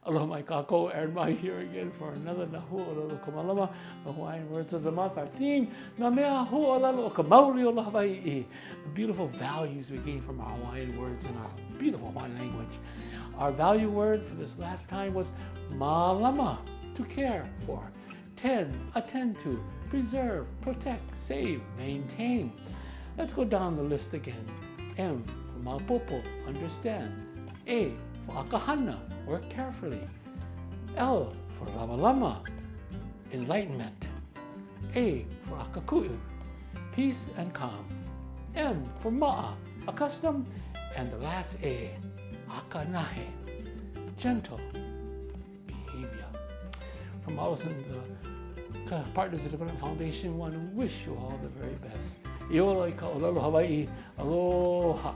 Aloha mai kako, Aaron Mai here again for another Nahu Olalo Kamalama, the Hawaiian words of the month. Our theme, Na mea hu olalo o ka mauli o Hawaii. The beautiful values we gain from our Hawaiian words in our beautiful Hawaiian language. Our value word for this last time was malama, to care for. Attend to, preserve, protect, save, maintain. Let's go down the list again. M for mapopo, understand. A for akahana, work carefully. L for lama lama, enlightenment. A for akaku'u, peace and calm. M for ma'a, accustom. And the last A, akanahe, gentle behavior. From all of us in the Partners of Development Foundation, we want to wish you all the very best. Iola i ka olelo Hawaii. Aloha.